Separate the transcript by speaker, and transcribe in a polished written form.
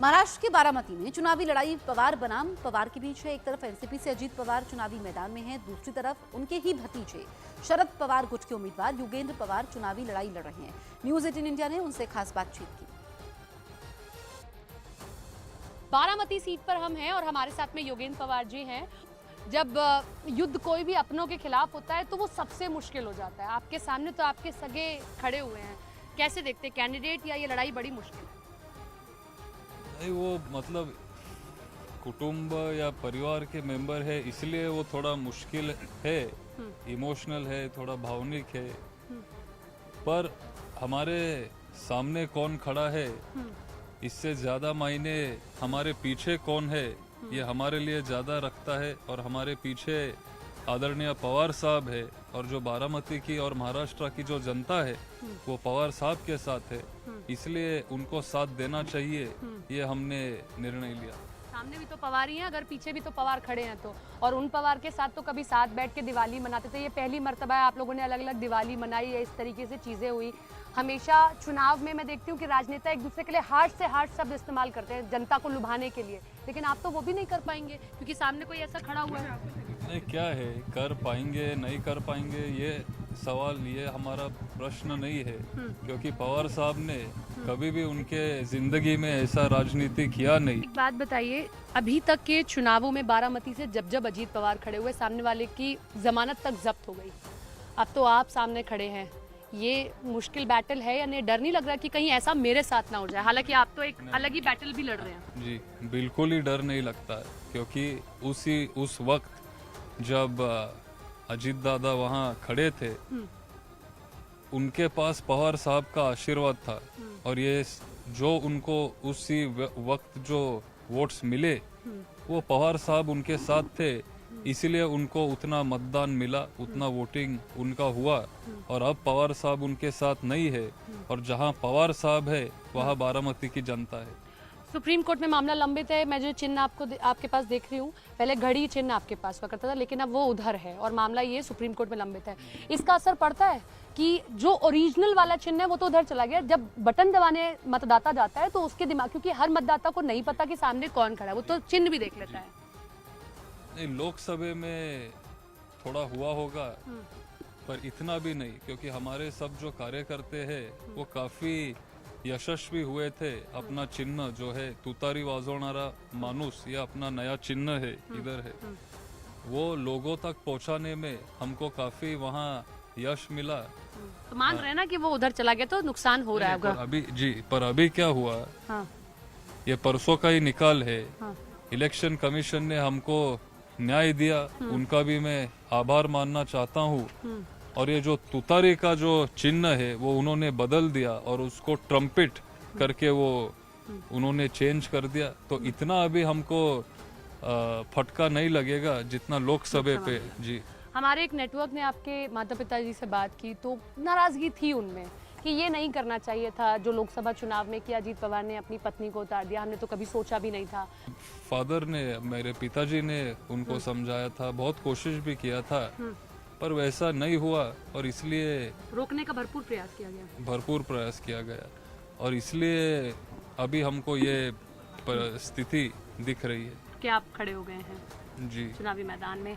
Speaker 1: महाराष्ट्र के बारामती में चुनावी लड़ाई पवार बनाम पवार के बीच है। एक तरफ एनसीपी से अजीत पवार चुनावी मैदान में हैं, दूसरी तरफ उनके ही भतीजे शरद पवार गुट के उम्मीदवार योगेंद्र पवार चुनावी लड़ाई लड़ रहे हैं। न्यूज 18 इंडिया ने उनसे खास बातचीत की।
Speaker 2: बारामती सीट पर हम हैं और हमारे साथ में योगेंद्र पवार जी हैं। जब युद्ध कोई भी अपनों के खिलाफ होता है तो वो सबसे मुश्किल हो जाता है। आपके सामने तो आपके सगे खड़े हुए हैं, कैसे देखते हैं कैंडिडेट या ये लड़ाई बड़ी मुश्किल है?
Speaker 3: नहीं, वो मतलब कुटुंब या परिवार के मेंबर है, इसलिए वो थोड़ा मुश्किल है, इमोशनल है, थोड़ा भावनिक है। पर हमारे सामने कौन खड़ा है इससे ज़्यादा मायने हमारे पीछे कौन है ये हमारे लिए ज़्यादा रखता है। और हमारे पीछे आदरणीय पवार साहब है और जो बारामती की और महाराष्ट्र की जो जनता है वो पवार साहब के साथ है, इसलिए उनको साथ देना चाहिए, ये हमने निर्णय लिया।
Speaker 2: सामने भी तो पवार ही हैं, अगर पीछे भी तो पवार खड़े हैं तो, और उन पवार के साथ तो कभी साथ बैठ के दिवाली मनाते थे। ये पहली मर्तबा है आप लोगों ने अलग अलग दिवाली मनाई है, इस तरीके से चीज़ें हुई। हमेशा चुनाव में मैं देखती हूँ कि राजनेता एक दूसरे के लिए हार्ड से हार्ड शब्द इस्तेमाल करते हैं जनता को लुभाने के लिए, लेकिन आप तो वो भी नहीं कर पाएंगे क्योंकि सामने कोई ऐसा खड़ा हुआ है।
Speaker 3: नहीं, क्या है, कर पाएंगे नहीं कर पाएंगे ये सवाल, ये हमारा प्रश्न नहीं है, क्योंकि पवार साहब ने कभी भी उनके जिंदगी में ऐसा राजनीति किया नहीं।
Speaker 2: एक बात बताइए, अभी तक के चुनावों में बारामती से जब अजीत पवार खड़े हुए सामने वाले की जमानत तक जब्त हो गई, अब तो आप सामने खड़े हैं, ये मुश्किल बैटल है या नहीं? डर नहीं लग रहा कि कहीं ऐसा मेरे साथ ना हो जाए? हालांकि आप तो एक अलग ही बैटल भी लड़ रहे हैं।
Speaker 3: जी बिल्कुल ही डर नहीं लगता है, क्योंकि उस वक्त जब अजीत दादा वहाँ खड़े थे उनके पास पवार साहब का आशीर्वाद था, और ये जो उनको उसी वक्त जो वोट्स मिले वो पवार साहब उनके साथ थे, इसीलिए उनको उतना मतदान मिला, उतना वोटिंग उनका हुआ। और अब पवार साहब उनके साथ नहीं है, और जहां पवार साहब है वहां बारामती की जनता है।
Speaker 2: सुप्रीम कोर्ट में मामला लंबित है। मैं जो चिन्ह आपके पास देख रही हूँ, पहले घड़ी चिन्ह आपके पास हुआ करता था, लेकिन अब वो उधर है और मामला ये सुप्रीम कोर्ट में लंबित है। इसका असर पड़ता है कि जो ओरिजिनल वाला चिन्ह है वो तो उधर चला गया, जब बटन दबाने मतदाता जाता है तो उसके दिमाग, क्योंकि हर मतदाता को नहीं पता कि सामने कौन खड़ा है, वो तो चिन्ह भी देख लेता है।
Speaker 3: नहीं, लोकसभा में थोड़ा हुआ होगा पर इतना भी नहीं, क्योंकि हमारे सब जो कार्यकर्ते हैं वो काफी यशस्वी हुए थे। अपना चिन्ह जो है तुतारी वाजवणारा मानुस, ये अपना नया चिन्ह है, इधर है, वो लोगों तक पहुंचाने में हमको काफी वहाँ यश मिला।
Speaker 2: तो मान रहे हैं ना कि वो उधर चला गया तो नुकसान हो रहा है।
Speaker 3: पर अभी क्या हुआ, ये परसों का ही निकाल है। इलेक्शन कमीशन ने हमको न्याय दिया, उनका भी मैं आभार मानना चाहता हूँ। और ये जो तुतारी का जो चिन्ह है वो उन्होंने बदल दिया और उसको ट्रम्पेट करके वो उन्होंने चेंज कर दिया, तो इतना अभी हमको फटका नहीं लगेगा जितना लोकसभा पे। जी,
Speaker 2: हमारे एक नेटवर्क ने आपके माता पिता जी से बात की तो नाराजगी थी उनमें कि ये नहीं करना चाहिए था जो लोकसभा चुनाव में किया, अजीत पवार ने अपनी पत्नी को उतार दिया, हमने तो कभी सोचा भी नहीं था।
Speaker 3: फादर ने, मेरे पिताजी ने उनको समझाया था, बहुत कोशिश भी किया था, पर वैसा नहीं हुआ, और इसलिए
Speaker 2: रोकने का भरपूर प्रयास किया गया, और इसलिए अभी हमको ये स्थिति दिख रही है कि आप खड़े हो गए हैं
Speaker 3: जी
Speaker 2: चुनावी मैदान में।